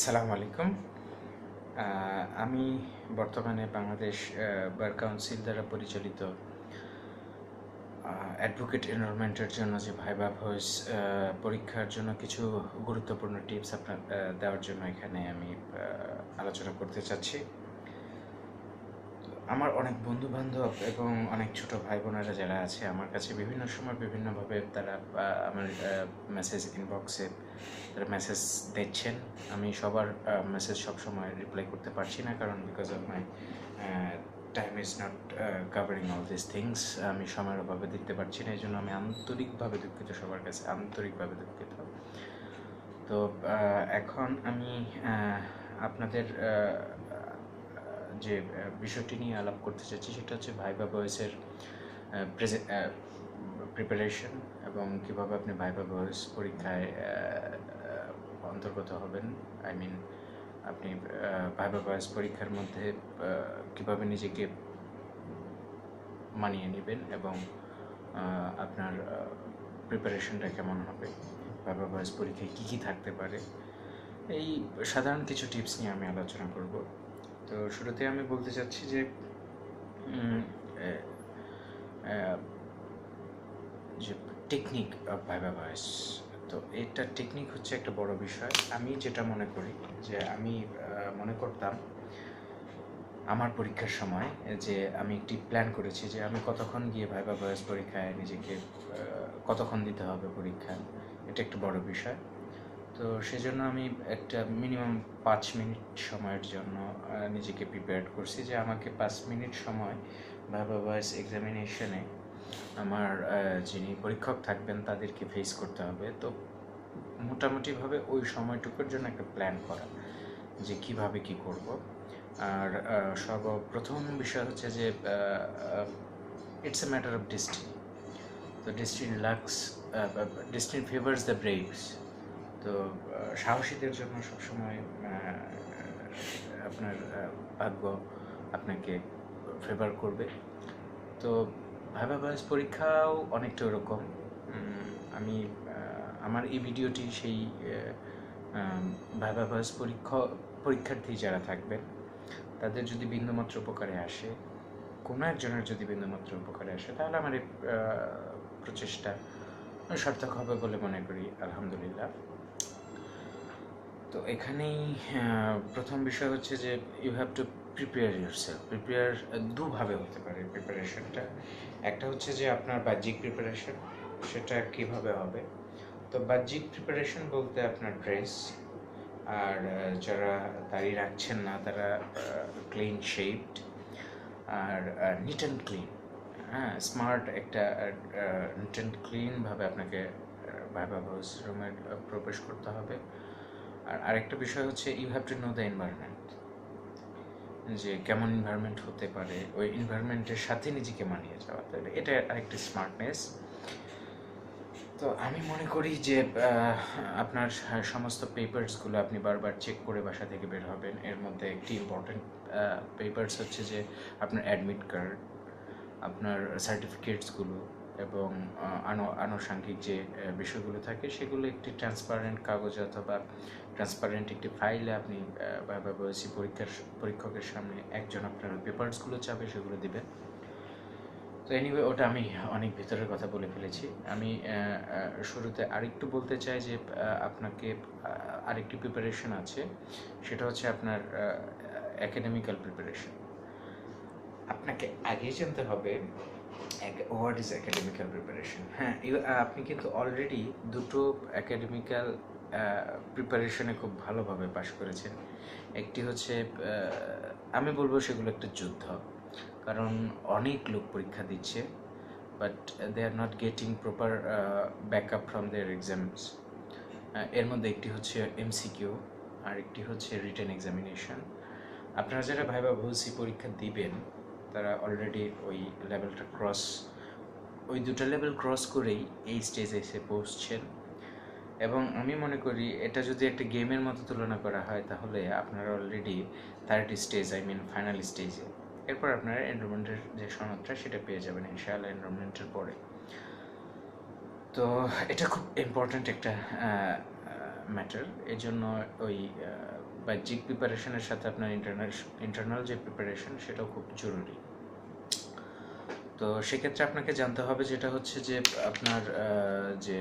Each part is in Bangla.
আসসালামু আলাইকুম। আমি বর্তমানে বাংলাদেশ বার কাউন্সিল দ্বারা পরিচালিত অ্যাডভোকেট এনরোলমেন্টের জন্য যে ভাইবা ভয়েস পরীক্ষার জন্য কিছু গুরুত্বপূর্ণ টিপস আপনার দেওয়ার জন্য এখানে আমি আলোচনা করতে চাচ্ছি। আমার অনেক বন্ধু-বান্ধব এবং অনেক ছোট ভাই-বোনেরা যারা আছে আমার কাছে বিভিন্ন সময় বিভিন্নভাবে তারা আমার মেসেজ ইনবক্সে তারা মেসেজ দিচ্ছেন। আমি সবার মেসেজ সবসময় রিপ্লাই করতে পারছি না, কারণ because of my time is not covering all this things. আমি সময়ের অভাবে দিতে পারছি না, এই জন্য আমি আন্তরিকভাবে দুঃখিত, সবার কাছে আন্তরিকভাবে দুঃখিত। তো এখন আমি আপনাদের যে বিষয়টি নিয়ে আলাপ করতে চাচ্ছি সেটা হচ্ছে ভাইবা ভয়েসের প্রিপারেশন এবং কীভাবে আপনি ভাইবা ভয়েস পরীক্ষায় অন্তর্গত হবেন। আই মিন আপনি ভাইবা ভয়েস পরীক্ষার মধ্যে কীভাবে নিজেকে মানিয়ে নেবেন এবং আপনার প্রিপারেশনটা কেমন হবে, ভাইবা ভয়েস পরীক্ষায় কী কী থাকতে পারে, এই সাধারণ কিছু টিপস নিয়ে আমি আলোচনা করব। তো শুরুতে আমি বলতে চাচ্ছি যে টেকনিক অফ ভাইবা ভয়েস। তো এটা টেকনিক হচ্ছে একটা বড় বিষয়। আমি যেটা মনে করি যে আমি মনে করতাম আমার পরীক্ষার সময় যে আমি একটি প্ল্যান করেছি যে আমি কতক্ষণ গিয়ে ভাইবা ভয়েস পরীক্ষায় নিজেকে কতক্ষণ দিতে হবে পরীক্ষা, এটা একটা বড় বিষয়। তো সেজন্য আমি একটা মিনিমাম 5 মিনিট সময়ের জন্য নিজেকে প্রিপেয়ার করছি যে আমাকে 5 মিনিট সময় ভাইবা ভয়েস এক্সামিনেশনে আমার যিনি পরীক্ষক থাকবেন তাদেরকে ফেস করতে হবে। তো মোটামুটিভাবে ওই সময়টুকুর জন্য একটা প্ল্যান করা যে কীভাবে কী করব। আর সর্বপ্রথম বিষয় হচ্ছে যে it's a matter of destiny. তো ডেস্টিনি ফেভার্স দ্য ব্রেভস। তো সাহসীদের জন্য সবসময় আপনার ভাগ্য আপনাকে ফেভার করবে। তো ভাইবা ভয়েস পরীক্ষাও অনেকটা ওরকম। আমি আমার এই ভিডিওটি সেই ভাইবা ভয়েস পরীক্ষার্থী যারা থাকবেন তাদের যদি বিন্দুমাত্র উপকারে আসে, কোনো একজনের যদি বিন্দুমাত্র উপকারে আসে, তাহলে আমার এই প্রচেষ্টা সার্থক হবে বলে মনে করি, আলহামদুলিল্লাহ। তো এখানেই প্রথম বিষয় হচ্ছে যে you have to prepare yourself. Prepare দুভাবে হতে পারে প্রিপারেশনটা। একটা হচ্ছে যে আপনার বাহ্যিক প্রিপারেশন, সেটা কীভাবে হবে। তো বাহ্যিক প্রিপারেশন বলতে আপনার ড্রেস, আর যারা দাড়ি রাখছেন না তারা ক্লিন শেভড আর নিট অ্যান্ড ক্লিন, স্মার্ট একটা নিট অ্যান্ড ক্লিনভাবে আপনাকে ভাইবা ভয়েস রুমে প্রবেশ করতে হবে। আর আরেকটা বিষয় হচ্ছে you have to know the environment, যে কেমন এনভায়রনমেন্ট হতে পারে, ওই এনভায়রনমেন্টের সাথে নিজেকে মানিয়ে যাওয়া, তাহলে এটা আরেকটি স্মার্টনেস। তো আমি মনে করি যে আপনার সমস্ত পেপারসগুলো আপনি বারবার চেক করে বাসা থেকে বের হবেন। এর মধ্যে একটি ইম্পর্ট্যান্ট পেপারস হচ্ছে যে আপনার অ্যাডমিট কার্ড, আপনার সার্টিফিকেটসগুলো এবং আনুষঙ্গিক যে বিষয়গুলো থাকে সেগুলো একটি ট্রান্সপারেন্ট কাগজে অথবা ট্রান্সপারেন্ট একটি ফাইলে আপনি ভাইবা ভয়েস পরীক্ষকের সামনে একজন আপনার পেপারসগুলো চাবে সেগুলো দিবেন। তো এনিওয়ে, ওটা আমি অনেক ভিতরের কথা বলে ফেলেছি। আমি শুরুতে আরেকটু বলতে চাই যে আপনাকে আরেকটি প্রিপারেশন আছে, সেটা হচ্ছে আপনার অ্যাকাডেমিক্যাল প্রিপারেশন। আপনাকে আগেই জানতে হবে হোয়াট ইজ অ্যাকাডেমিক্যাল প্রিপারেশন। হ্যাঁ, আপনি কিন্তু অলরেডি দুটো অ্যাকাডেমিক্যাল প্রিপারেশনে খুব ভালোভাবে পাশ করেছেন। একটি হচ্ছে আমি বলবো সেগুলো একটা যুদ্ধ, কারণ অনেক লোক পরীক্ষা দিচ্ছে but they are not getting proper backup from their exams. এর মধ্যে একটি হচ্ছে এমসিকিউ আর একটি হচ্ছে রিটেন এক্সামিনেশন। আপনারা যারা ভাইবা ভয়েস পরীক্ষা দিবেন তারা অলরেডি ওই দুটো লেভেল ক্রস করেই এই স্টেজে এসে পৌঁছছেন। এবং আমি মনে করি এটা যদি একটা গেমের মতো তুলনা করা হয় তাহলে আপনারা already third stage, I mean final স্টেজে। এরপর আপনারা এনরোলমেন্টের যে সনদটা সেটা পেয়ে যাবেন ইনশাআল্লাহ এনরোলমেন্টের পরে। তো এটা খুব ইম্পর্ট্যান্ট একটা ম্যাটার। এই জন্য ওই বাহ্যিক প্রিপারেশনের সাথে আপনার ইন্টারনাল যে প্রিপারেশন সেটাও খুব জরুরি। তো সেক্ষেত্রে আপনাকে জানতে হবে যেটা হচ্ছে যে আপনার যে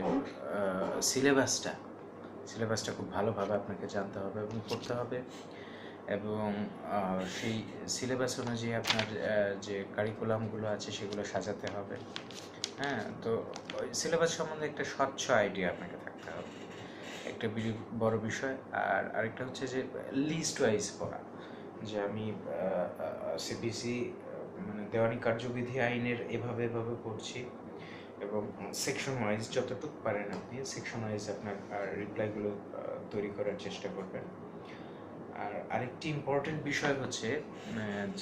সিলেবাসটা খুব ভালোভাবে আপনাকে জানতে হবে এবং পড়তে হবে, এবং সেই সিলেবাস অনুযায়ী আপনার যে কারিকুলামগুলো আছে সেগুলো সাজাতে হবে। হ্যাঁ, তো ওই সিলেবাস সম্বন্ধে একটা স্বচ্ছ আইডিয়া আপনাকে থাকতে হবে, একটা বড় বিষয়। আর আরেকটা হচ্ছে যে লিস্ট ওয়াইজ পড়া, যে আমি সিপিসি মানে দেওয়ানি কার্যবিধি আইনের এভাবে পড়ছি, এবং সেকশন ওয়াইজ যতটুকু পারেন আপনি সেকশন ওয়াইজ আপনার রিপ্লাইগুলো তৈরি করার চেষ্টা করবেন। আর আরেকটি ইম্পর্টেন্ট বিষয় হচ্ছে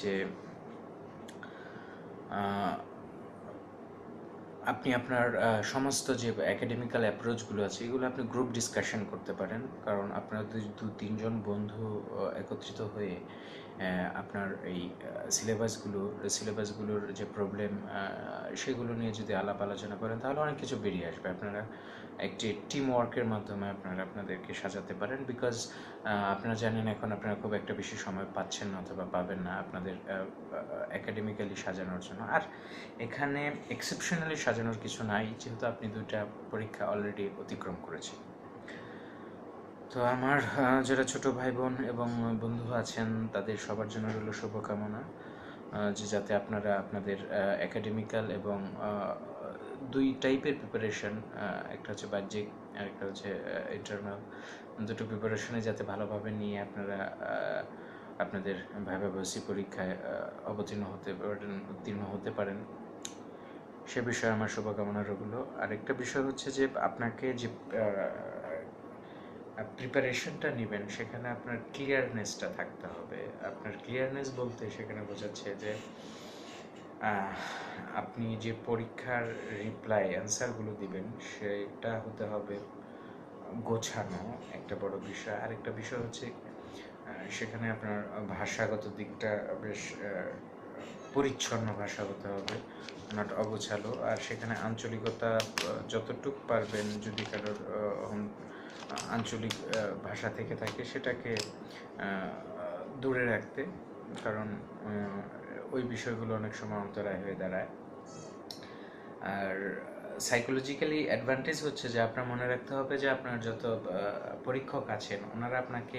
যে আপনি আপনার সমস্ত যে অ্যাকাডেমিক্যাল অ্যাপ্রোচগুলো আছে এগুলো আপনি গ্রুপ ডিসকাশন করতে পারেন, কারণ আপনারা 2-3 জন বন্ধু একত্রিত হয়ে আপনার এই সিলেবাসগুলোর যে প্রবলেম সেগুলো নিয়ে যদি আলাপ আলোচনা করেন তাহলে অনেক কিছু বেরিয়ে আসবে। আপনারা একটি টিম ওয়ার্কের মাধ্যমে আপনারা আপনাদেরকে সাজাতে পারেন, বিকজ আপনারা জানেন এখন আপনারা খুব একটা বেশি সময় পাচ্ছেন না অথবা পাবেন না আপনাদের অ্যাকাডেমিক্যালি সাজানোর জন্য। আর এখানে এক্সেপশনালি সাজানোর কিছু নাই, যেহেতু আপনি 2টা পরীক্ষা অলরেডি অতিক্রম করেছেন। তো আমার যারা ছোট ভাই বোন এবং বন্ধু আছেন তাদের সবার জন্য রইল শুভকামনা, যে যাতে আপনারা আপনাদের অ্যাকাডেমিক্যাল এবং 2 টাইপের প্রিপারেশন, একটা হচ্ছে বাহ্যিক আর একটা হচ্ছে ইন্টারনাল, দুটো প্রিপারেশনে যাতে ভালোভাবে নিয়ে আপনারা আপনাদের ভাইভা ভার্সি পরীক্ষায় উত্তীর্ণ হতে পারেন, সে বিষয়ে আমার শুভকামনা রইল। আরেকটা বিষয় হচ্ছে যে আপনাকে যে প্রিপারেশনটা নেবেন সেখানে আপনার ক্লিয়ারনেসটা থাকতে হবে। আপনার ক্লিয়ারনেস বলতে সেখানে বোঝাচ্ছে যে আপনি যে পরীক্ষার রিপ্লাই অ্যান্সারগুলো দিবেন সেটা হতে হবে গোছানো, একটা বড় বিষয়। আরেকটা বিষয় হচ্ছে সেখানে আপনার ভাষাগত দিকটা বেশ পরিচ্ছন্ন ভাষা হতে হবে, নট অগোছালো। আর সেখানে আঞ্চলিকতা যতটুক পারবেন, যদি কারোর আঞ্চলিক ভাষা থেকে থাকে সেটাকে দূরে রাখতে, কারণ ওই বিষয়গুলো অনেক সময় অন্তরায় হয়ে দাঁড়ায়। আর সাইকোলজিক্যালি অ্যাডভান্টেজ হচ্ছে যে আপনার মনে রাখতে হবে যে আপনার যত পরীক্ষক আছেন ওনারা আপনাকে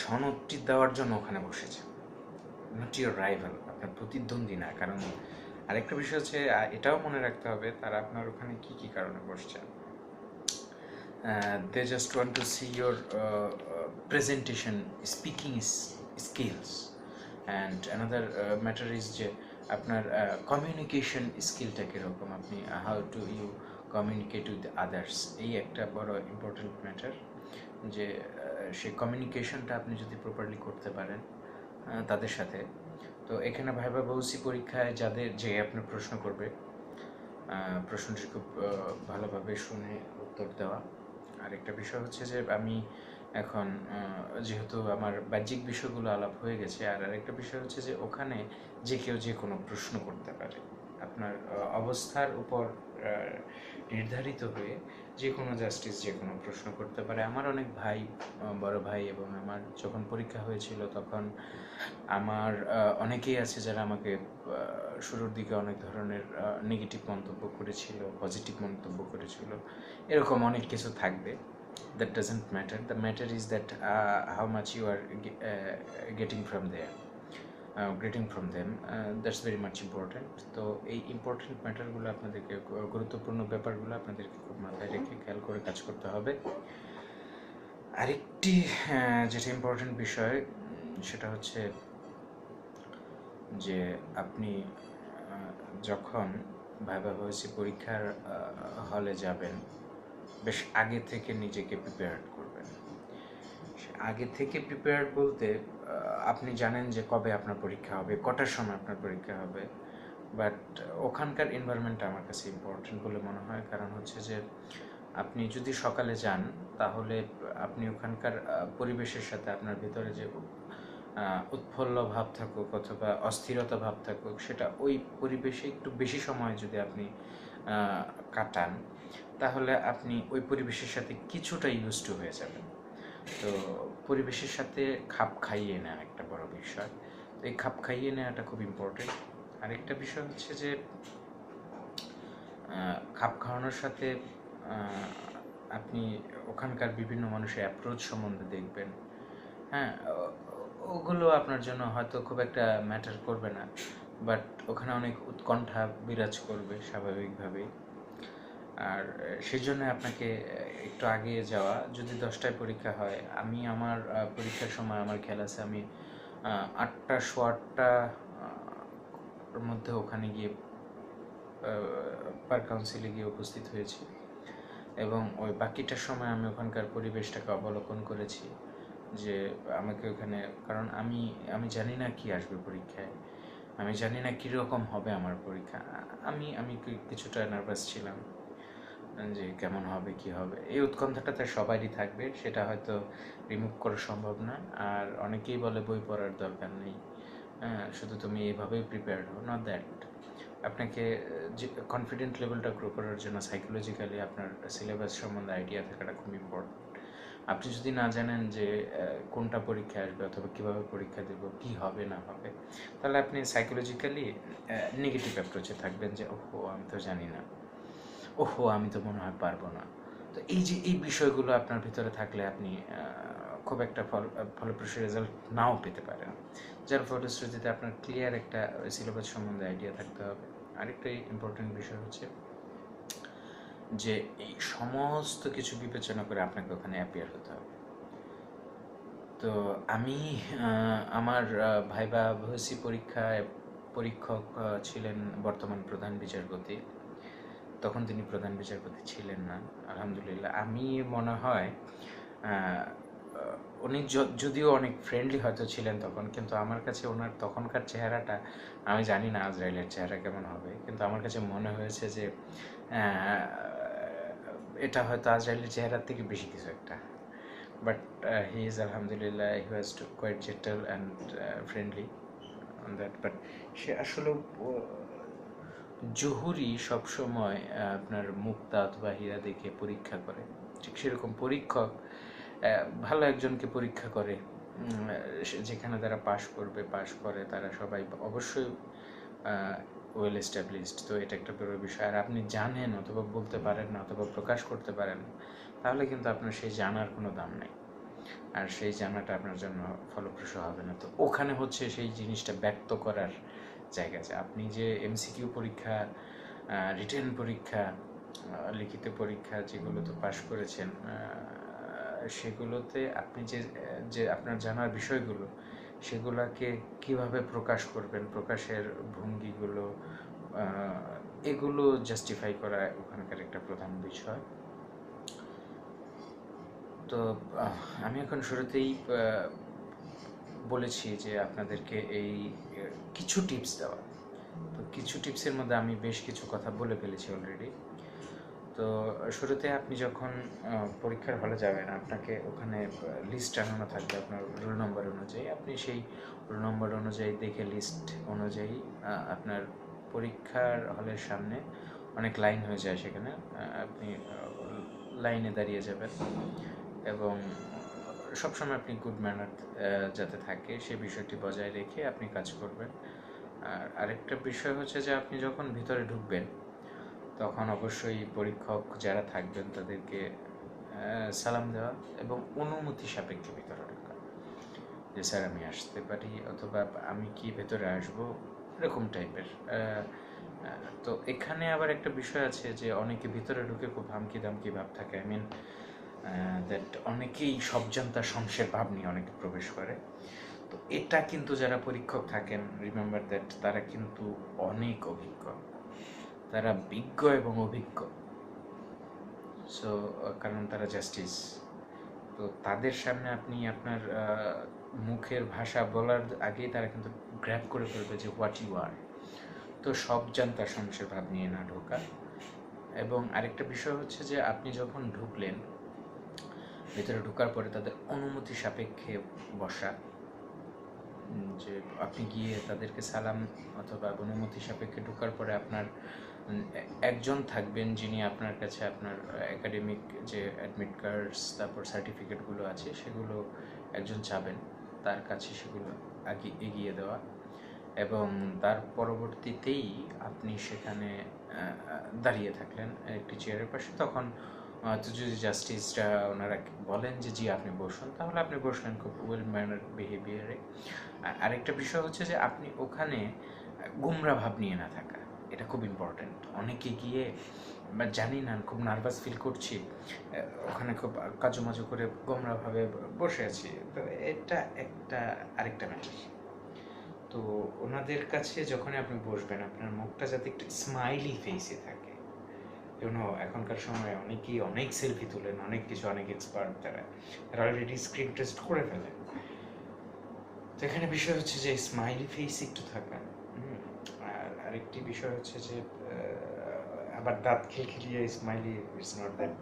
সনদটি দেওয়ার জন্য ওখানে বসেছে, নট ইউর রাইভাল, আপনার প্রতিদ্বন্দ্বী না। কারণ আরেকটা বিষয় হচ্ছে এটাও মনে রাখতে হবে তারা আপনার ওখানে কী কারণে বসছেন। They just want to see your presentation, speaking skills, and another matter is যে আপনার কমিউনিকেশন স্কিলটা কীরকম, আপনি how to you communicate with others, এই একটা বড় ইম্পর্টেন্ট ম্যাটার, যে সেই কমিউনিকেশনটা আপনি যদি প্রপারলি করতে পারেন তাদের সাথে। তো এখানে ভাইভা ভার্সি পরীক্ষায় যে আপনার প্রশ্ন করবে প্রশ্নটি খুব ভালোভাবে শুনে উত্তর দেওয়া। আরেকটা বিষয় হচ্ছে যে আমি এখন যেহেতু আমার বাহ্যিক বিষয়গুলো আলাপ হয়ে গেছে, আর আরেকটা বিষয় হচ্ছে যে ওখানে যে কেউ যে কোনো প্রশ্ন করতে পারে, আপনার অবস্থার উপর নির্ধারিত হয়ে যে কোনো জাস্টিস যে কোনো প্রশ্ন করতে পারে। আমার অনেক ভাই, বড় ভাই, এবং আমার যখন পরীক্ষা হয়েছিল তখন আমার অনেকেই আছে যারা আমাকে শুরুর দিকে অনেক ধরনের নেগেটিভ মন্তব্য করেছিল, পজিটিভ মন্তব্য করেছিল, এরকম অনেক কিছু থাকবে। That doesn't matter. The matter is that how much you are getting from them. That's very much important. তো এই ইম্পর্টেন্ট ম্যাটারগুলো আপনাদেরকে, গুরুত্বপূর্ণ ব্যাপারগুলো আপনাদেরকে খুব মাথায় রেখে খেয়াল করে কাজ করতে হবে। আরেকটি যেটা ইম্পর্টেন্ট বিষয় সেটা হচ্ছে যে আপনি যখন ভাইভা ভার্সি পরীক্ষার হলে যাবেন বেশ আগে থেকে নিজেকে প্রিপেয়ার করবেন। আগে থেকে প্রিপেয়ার বলতে আপনি জানেন যে কবে আপনার পরীক্ষা হবে, কটার সময় আপনার পরীক্ষা হবে, বাট ওখানকার এনভায়রনমেন্টটা আমার কাছে ইম্পর্টেন্ট বলে মনে হয়। কারণ হচ্ছে যে আপনি যদি সকালে যান তাহলে আপনি ওখানকার পরিবেশের সাথে আপনার ভিতরে যে উৎফুল্ল ভাব থাকুক অথবা অস্থিরতা ভাব থাকুক, সেটা ওই পরিবেশে একটু বেশি সময় যদি আপনি কাটান তাহলে আপনি ওই পরিবেশের সাথে কিছুটা ইউজ টু হয়ে যাবেন। তো পরিবেশের সাথে খাপ খাইয়ে নেওয়া একটা বড় বিষয়। তো এই খাপ খাইয়ে নেওয়াটা খুব ইম্পর্টেন্ট। আরেকটা বিষয় হচ্ছে যে খাপ খাওয়ানোর সাথে আপনি ওখানকার বিভিন্ন মানুষের অ্যাপ্রোচ সম্বন্ধে দেখবেন। হ্যাঁ, ওগুলো আপনার জন্য হয়তো খুব একটা ম্যাটার করবে না, বাট ওখানে অনেক উৎকণ্ঠা বিরাজ করবে স্বাভাবিকভাবেই। আর সেই জন্য আপনাকে একটু আগে যাওয়া। যদি 10টায় পরীক্ষা হয়, আমি আমার পরীক্ষার সময় আমার খেয়াল আছে আমি 8টা সোয়া 8টা ওর মধ্যে ওখানে গিয়ে পার কাউন্সিলে গিয়ে উপস্থিত হয়েছি, এবং ওই বাকিটার সময় আমি ওখানকার পরিবেশটাকে অবলোকন করেছি যে আমাকে ওখানে, কারণ আমি জানি না কি আসবে পরীক্ষায়, আমি জানি না কীরকম হবে আমার পরীক্ষা। আমি কিছুটা নার্ভাস ছিলাম যে কেমন হবে কি হবে। এই উৎকণ্ঠাটা তার সবারই থাকবে, সেটা হয়তো রিমুভ করা সম্ভব না। আর অনেকেই বলে বই পড়ার দরকার নেই, শুধু তুমি এভাবেই প্রিপেয়ার হও। নট দ্যাট, আপনাকে যে কনফিডেন্ট লেভেলটা গ্রো করার জন্য সাইকোলজিক্যালি আপনার সিলেবাস সম্বন্ধে আইডিয়া থাকাটা খুব ইম্পর্টেন্ট। আপনি যদি না জানেন যে কোনটা পরীক্ষা আসবে অথবা কীভাবে পরীক্ষা দেব, কী হবে না হবে, তাহলে আপনি সাইকোলজিক্যালি নেগেটিভ অ্যাপ্রোচে থাকবেন যে ওহো আমি তো জানি না, ওহো আমি তো মনে হয় পারবো না। তো এই যে এই বিষয়গুলো আপনার ভিতরে থাকলে আপনি খুব একটা ফলপ্রসূ রেজাল্ট নাও পেতে পারেন। যার ফলশ্রুতিতে আপনার ক্লিয়ার একটা সিলেবাস সম্বন্ধে আইডিয়া থাকতে হবে। আরেকটা ইম্পর্টেন্ট বিষয় হচ্ছে যে এই সমস্ত কিছু বিবেচনা করে আপনাকে ওখানে অ্যাপিয়ার হতে হবে। তো আমি আমার ভাইবা ভর্সি পরীক্ষায় পরীক্ষক ছিলেন বর্তমান প্রধান বিচারপতি। তখন তিনি প্রধান বিচারপতি ছিলেন না, আলহামদুলিল্লাহ। আমি মনে হয় উনি যদিও অনেক ফ্রেন্ডলি হয়তো ছিলেন তখন, কিন্তু আমার কাছে ওনার তখনকার চেহারাটা, আমি জানি না আজরাইলের চেহারা কেমন হবে, কিন্তু আমার কাছে মনে হয়েছে যে এটা হয়তো আজরাইলের চেহারার থেকে বেশি কিছু একটা। বাট হি ইজ আলহামদুলিল্লাহ, he was quite gentle and friendly on that. But সে আসলে জহুরি সবসময় আপনার মুক্তা অথবা হীরা দেখে পরীক্ষা করে, ঠিক সেরকম পরীক্ষক ভালো একজনকে পরীক্ষা করে, যেখানে তারা পাশ করে তারা সবাই অবশ্যই ওয়েল এস্টাবলিশড। তো এটা একটা বড় বিষয়। আর আপনি জানেন অথবা বলতে পারেন না অথবা প্রকাশ করতে পারেন না, তাহলে কিন্তু আপনার সেই জানার কোনো দাম নেই, আর সেই জানাটা আপনার জন্য ফলপ্রসূ হবে না। তো ওখানে হচ্ছে সেই জিনিসটা ব্যক্ত করার জায়গা আছে। আপনি যে এমসিকিউ পরীক্ষা, রিটেন পরীক্ষা, লিখিত পরীক্ষা যেগুলোতে পাশ করেছেন, সেগুলোতে আপনি যে আপনার জানার বিষয়গুলো, সেগুলোকে কিভাবে প্রকাশ করবেন, প্রকাশের ভঙ্গিগুলো, এগুলো জাস্টিফাই করা ওখানকার একটা প্রধান বিষয়। তো আমি এখন শুরুতেই বলেছি যে আপনাদেরকে এই কিছু টিপস দেওয়া। তো কিছু টিপসের মধ্যে আমি বেশ কিছু কথা বলে ফেলেছি অলরেডি। তো শুরুতে আপনি যখন পরীক্ষার হলে যাবেন, আপনাকে ওখানে লিস্ট আনানো থাকবে আপনার রোল নম্বর অনুযায়ী। আপনি সেই রোল নম্বর অনুযায়ী দেখে লিস্ট অনুযায়ী আপনার পরীক্ষার হলের সামনে অনেক লাইন হয়ে যায়, সেখানে আপনি লাইনে দাঁড়িয়ে যাবেন, এবং সবসময় আপনি গুড ম্যানার যাতে থাকে সে বিষয়টি বজায় রেখে আপনি কাজ করবেন। আর আরেকটা বিষয় হচ্ছে যে আপনি যখন ভিতরে ঢুকবেন, তখন অবশ্যই পরীক্ষক যারা থাকবেন তাদেরকে সালাম দেওয়া এবং অনুমতি সাপেক্ষে ভিতরে ঢোকা, যে স্যার আমি আসতে পারি, অথবা আমি কি ভেতরে আসবো, এরকম টাইপের। তো এখানে আবার একটা বিষয় আছে যে অনেকে ভিতরে ঢুকে খুব হামকি দামকি ভাব থাকে। আই মিন দ্যাট অনেকেই সবজান্তা সংশয়ের ভাব নিয়ে অনেকে প্রবেশ করে। তো এটা কিন্তু যারা পরীক্ষক থাকেন, রিমেম্বার দ্যাট তারা কিন্তু অনেক অভিজ্ঞ, তারা বিজ্ঞ এবং অভিজ্ঞ। সো কারণ তারা জাস্টিস। তো তাদের সামনে আপনি আপনার মুখের ভাষা বলার আগেই তারা কিন্তু গ্র্যাব করে ফেলবে যে হোয়াট ইউ আর। তো সব জানতা সংশয়ের ভাব নিয়ে না ঢোকা। এবং আরেকটা বিষয় হচ্ছে যে আপনি যখন ঢুকলেন, ভেতরে ঢোকার পরে তাদের অনুমতি সাপেক্ষে বসা, যে আপনি গিয়ে তাদেরকে সালাম অথবা অনুমতি সাপেক্ষে ঢোকার পরে আপনার একজন থাকবেন যিনি আপনার কাছে আপনার একাডেমিক যে অ্যাডমিট কার্ডস, তারপর সার্টিফিকেটগুলো আছে সেগুলো একজন চাবেন তার কাছে সেগুলো আগে এগিয়ে দেওয়া, এবং তার পরবর্তীতেই আপনি সেখানে দাঁড়িয়ে থাকলেন একটি চেয়ারের পাশে, তখন তো যদি জাস্টিসটা ওনারা বলেন যে জি আপনি বসুন, তাহলে আপনি বসলেন খুব ওয়েল ম্যানার বিহেভিয়ারে। আরেকটা বিষয় হচ্ছে যে আপনি ওখানে গোমরা ভাব নিয়ে না থাকা, এটা খুব ইম্পর্ট্যান্ট। অনেকে গিয়ে জানি না খুব নার্ভাস ফিল করছি, ওখানে খুব কাজুমাজু করে গোমরাভাবে বসে আছি, তো এটা একটা আরেকটা ম্যাটার। তো ওনাদের কাছে যখন আপনি বসবেন আপনার মুখটা যাতে একটু স্মাইলি ফেসে থাকে। এখনকার সময় অনেকেই অনেক সেলফি তোলেন, অনেক কিছু, অনেক এক্সপার্ট তারা অলরেডি স্ক্রিন টেস্ট করে ফেলেন। তো এখানে বিষয় হচ্ছে যে স্মাইলি ফেস একটু থাকা। আর আরেকটি বিষয় হচ্ছে যে আবার দাঁত খিলখিলিয়ে smiley it's not that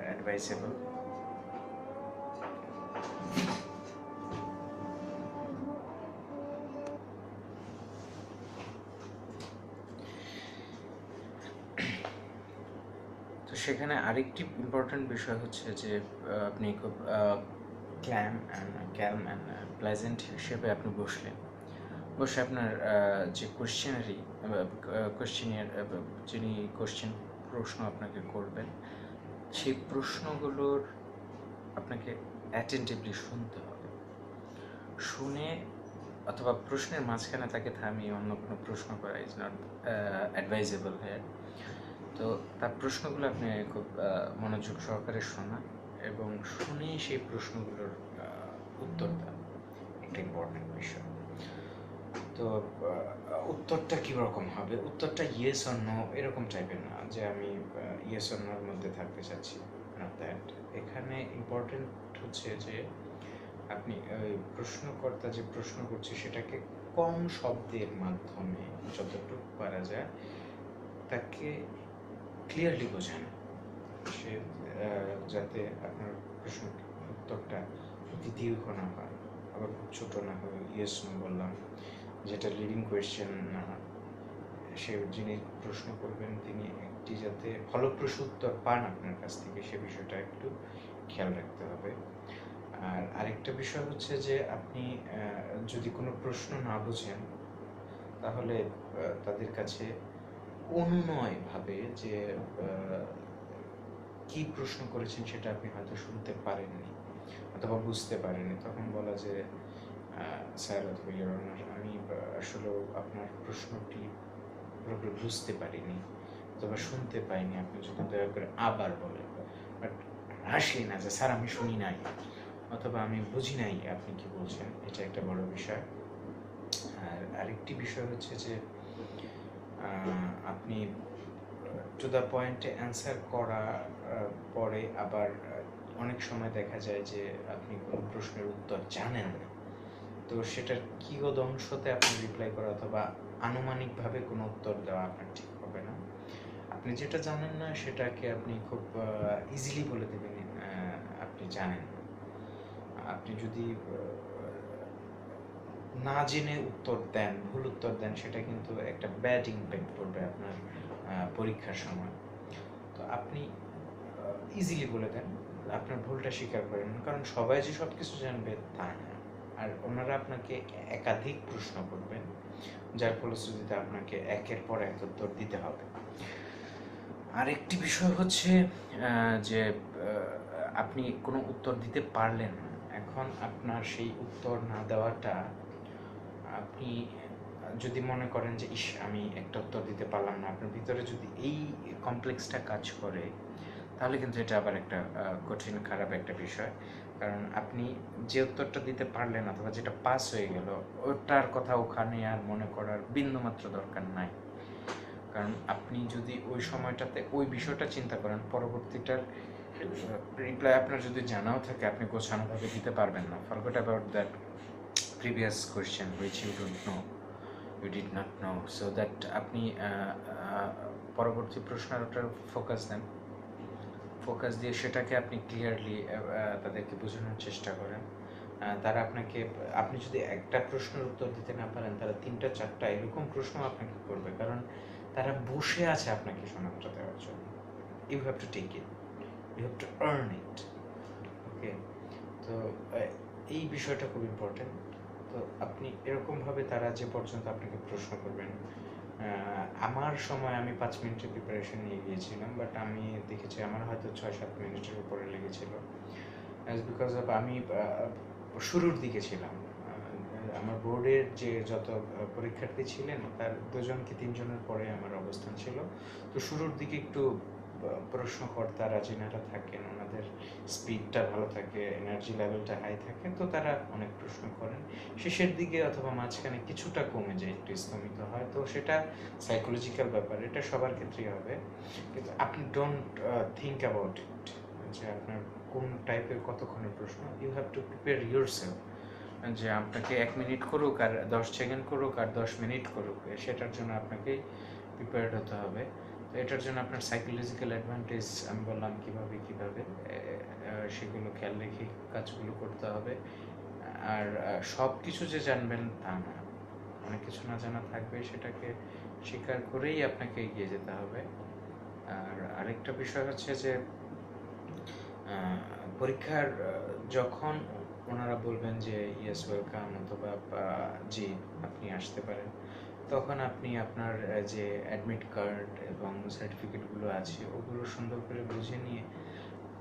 advisable. তো সেখানে আরেকটি ইম্পর্ট্যান্ট বিষয় হচ্ছে যে আপনি খুব ক্যালম অ্যান্ড প্লেজেন্ট হিসেবে আপনি বসে আপনার যে কোশ্চেনিয়ার যিনি প্রশ্ন আপনাকে করবেন সেই প্রশ্নগুলোর আপনাকে অ্যাটেন্টিভলি শুনতে হবে। শুনে অথবা প্রশ্নের মাঝখানে তাকে থামিয়ে অন্য কোনো প্রশ্ন করা ইজ নট অ্যাডভাইজেবল হেয়ার। তো তার প্রশ্নগুলো আপনি খুব মনোযোগ সহকারে শোনা এবং শুনে সেই প্রশ্নগুলোর উত্তর দেন, একটা ইম্পর্টেন্ট বিষয়। তো উত্তরটা কীরকম হবে? উত্তরটা ইয়েস অর নো এরকম টাইপের না যে আমি ইয়েস অর নোর মধ্যে থাকতে চাচ্ছি, নট দ্যাট। এখানে ইম্পর্টেন্ট হচ্ছে যে আপনি ওই প্রশ্নকর্তা যে প্রশ্ন করছে সেটাকে কম শব্দের মাধ্যমে যতটুকু পারা যায় তাকে ক্লিয়ারলি বোঝানো, সে যাতে আপনার প্রশ্ন উত্তরটা অতি দীর্ঘ না হয়, আবার খুব ছোটো না হয়, ইয়েস নো বললাম, যেটা লিডিং কোয়েশ্চেন না হয়। সে যিনি প্রশ্ন করবেন তিনি একটি যাতে ফলপ্রসূ উত্তর পান আপনার কাছ থেকে, সে বিষয়টা একটু খেয়াল রাখতে হবে। আর আরেকটা বিষয় হচ্ছে যে আপনি যদি কোনো প্রশ্ন না বোঝেন তাহলে তাদের কাছে অনুনয়ভাবে যে কি প্রশ্ন করেছেন সেটা আপনি হয়তো শুনতে পারেননি অথবা বুঝতে পারেননি, তখন বলা যে স্যার অথবা ইয়োর অনার, আমি আসলে আপনার প্রশ্নটি পুরোপুরি বুঝতে পারিনি অথবা শুনতে পাইনি, আপনি যদি দয়া করে আবার বলেন। বাট আসলেই না যে স্যার আমি শুনি নাই অথবা আমি বুঝি নাই আপনি কি বলছেন, এটা একটা বড় বিষয়। আর আরেকটি বিষয় হচ্ছে যে আপনি টু দ্য পয়েন্টে অ্যান্সার করা পরে আবার অনেক সময় দেখা যায় যে আপনি কোনো প্রশ্নের উত্তর জানেন না, তো সেটার কিয়দংশতে আপনি রিপ্লাই করা অথবা আনুমানিকভাবে কোনো উত্তর দেওয়া আপনার ঠিক হবে না। আপনি যেটা জানেন না সেটাকে আপনি খুব ইজিলি বলে দেবেন আপনি জানেন না। আপনি যদি না জেনে উত্তর দেন, ভুল উত্তর দেন, সেটা কিন্তু একটা ব্যাড ইম্প্যাক্ট পড়বে আপনার পরীক্ষার সময়। তো আপনি ইজিলি বলে দেন, আপনার ভুলটা স্বীকার করেন, কারণ সবাই যে সব কিছু জানবে তা না। আর ওনারা আপনাকে একাধিক প্রশ্ন করবেন, যার ফলশ্রুতিতে আপনাকে একের পর এক উত্তর দিতে হবে। আরেকটি বিষয় হচ্ছে যে আপনি কোনো উত্তর দিতে পারলেন না, এখন আপনার সেই উত্তর না দেওয়াটা, আপনি যদি মনে করেন যে ইস আমি একটা উত্তর দিতে পারলাম না, আপনার ভিতরে যদি এই কমপ্লেক্সটা কাজ করে তাহলে কিন্তু এটা আবার একটা কঠিন খারাপ একটা বিষয়। কারণ আপনি যে উত্তরটা দিতে পারলেন অথবা যেটা পাস হয়ে গেল ওটার কথা ওখানে আর মনে করার বিন্দুমাত্র দরকার নাই। কারণ আপনি যদি ওই সময়টাতে ওই বিষয়টা চিন্তা করেন, পরবর্তীটার রিপ্লাই আপনার যদি জানাও থাকে আপনি গোছানোভাবে দিতে পারবেন না। Forget about that previous question which you don't know, you did not know, so that আপনি পরবর্তী প্রশ্নের ওটার ফোকাস দেন, ফোকাস দিয়ে সেটাকে আপনি ক্লিয়ারলি তাদেরকে বোঝানোর চেষ্টা করেন। তারা আপনাকে, আপনি যদি একটা প্রশ্নের উত্তর দিতে না পারেন তারা 3টা 4টা এরকম প্রশ্ন আপনাকে করবে, কারণ তারা বসে আছে আপনাকে শোনাটা দেওয়ার জন্য। You have to take it, you have to earn it, okay. তো এই বিষয়টা খুব ইম্পর্টেন্ট। তো আপনি এরকমভাবে তারা যে পর্যন্ত আপনাকে প্রশ্ন করবেন, আমার সময় আমি 5 মিনিটের প্রিপারেশন নিয়ে গিয়েছিলাম, বাট আমি দেখেছি আমার হয়তো 6-7 মিনিটের উপরে লেগেছিল। অ্যাজ বিকজ অফ আমি শুরুর দিকে ছিলাম। আমার বোর্ডের যে যত পরীক্ষার্থী ছিলেন তার 2জন কি 3জনের পরে আমার অবস্থান ছিল। তো শুরুর দিকে একটু প্রশ্নকর্তারা যেনারা থাকেন ওনাদের স্পিডটা ভালো থাকে, এনার্জি লেভেলটা হাই থাকে, তো তারা অনেক প্রশ্ন করেন। শেষের দিকে অথবা মাঝখানে কিছুটা কমে যায়, একটু স্থমিত হয়, তো সেটা সাইকোলজিক্যাল ব্যাপার, এটা সবার ক্ষেত্রেই হবে। কিন্তু আপনি ডোন্ট থিঙ্ক অ্যাবাউট ইট যে আপনার কোন টাইপের কতক্ষণের প্রশ্ন। You have to prepare yourself, যে আপনাকে 1 মিনিট করুক আর 10 সেকেন্ড করুক আর 10 মিনিট করুক, সেটার জন্য আপনাকে প্রিপেয়ার্ড হতে হবে। তো এটার জন্য আপনার সাইকোলজিক্যাল অ্যাডভান্টেজ আমি বললাম কীভাবে সেগুলো খেয়াল রেখে কাজগুলো করতে হবে। আর সব কিছু যে জানবেন তা না, অনেক কিছু না জানা থাকবে, সেটাকে স্বীকার করেই আপনাকে এগিয়ে যেতে হবে। আর আরেকটা বিষয় হচ্ছে যে পরীক্ষার যখন ওনারা বলবেন যে ইয়েস ওয়েলকাম অথবা জি আপনি আসতে পারেন, তখন আপনি আপনার যে অ্যাডমিট কার্ড এবং সার্টিফিকেটগুলো আছে ওগুলো সুন্দর করে বুঝে নিয়ে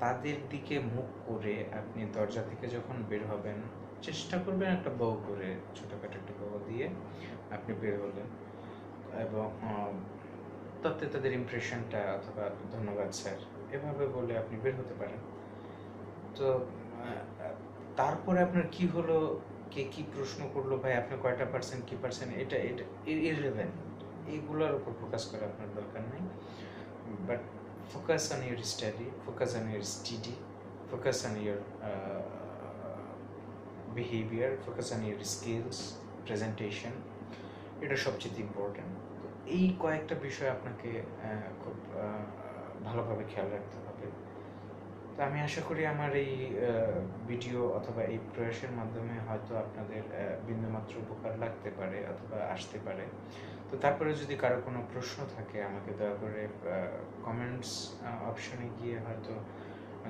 তাদের দিকে মুখ করে আপনি দরজা থেকে যখন বের হবেন চেষ্টা করবেন একটা বউ করে, ছোটোখাটো একটা বউ দিয়ে আপনি বের হলেন, এবং তাতে তাদের ইমপ্রেশনটা অথবা ধন্যবাদ স্যার এভাবে বলে আপনি বের হতে পারেন। তো তারপরে আপনার কি হলো, কে কি প্রশ্ন করলো, ভাই আপনি কয়টা পার্সেন্ট কি পার্সেন্ট, এটা এটা ইররিলেভেন্ট, এইগুলোর উপর ফোকাস করা আপনার দরকার নেই। But focus on your study, focus on your study, focus on your behaviour, focus on your skills, presentation, এটা সবচেয়ে ইম্পর্ট্যান্ট। তো এই কয়েকটা বিষয় আপনাকে খুব ভালোভাবে খেয়াল রাখতে হবে। তো আমি আশা করি আমার এই ভিডিও অথবা এই প্রয়াসের মাধ্যমে হয়তো আপনাদের বিন্দুমাত্র উপকার লাগতে পারে অথবা আসতে পারে। তো তারপরে যদি কারো কোনো প্রশ্ন থাকে আমাকে দয়া করে কমেন্টস অপশনে গিয়ে হয়তো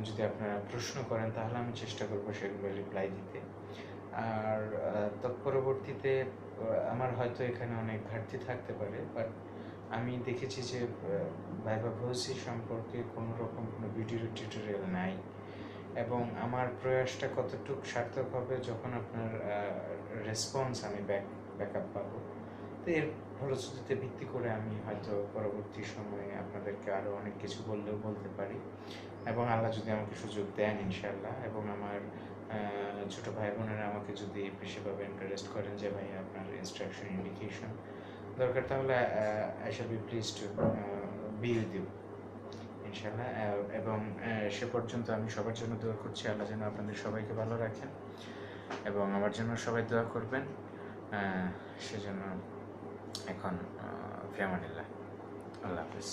যদি আপনারা প্রশ্ন করেন তাহলে আমি চেষ্টা করব সেগুলো রিপ্লাই দিতে। আর তৎপরবর্তীতে আমার হয়তো এখানে অনেক ঘাটতি থাকতে পারে, বাট আমি দেখেছি যে ভাইভা ভোসি সম্পর্কে কোনো রকম কোনো ভিডিও টিউটোরিয়াল নাই, এবং আমার প্রয়াসটা কতটুকু সার্থক হবে যখন আপনার রেসপন্স আমি ব্যাকআপ পাবো। তো এর ফলশ্রুতিতে ভিত্তি করে আমি হয়তো পরবর্তী সময়ে আপনাদেরকে আরও অনেক কিছু বললেও বলতে পারি, এবং আল্লাহ যদি আমাকে সুযোগ দেন ইনশাআল্লাহ, এবং আমার ছোটো ভাই বোনেরা আমাকে যদি বেশিভাবে এনকারেজ করেন যে ভাই আপনার ইনস্ট্রাকশন ইন্ডিকেশন দরকার, তাহলে I shall be please to be with you ইনশাআল্লাহ। এবং সে পর্যন্ত আমি সবার জন্য দোয়া করছি, আল্লাহ যেন আপনাদের সবাইকে ভালো রাখেন, এবং আমার জন্য সবাই দোয়া করবেন। সেজন্য এখন ফি আমানিল্লাহ, আল্লাহ হাফিজ।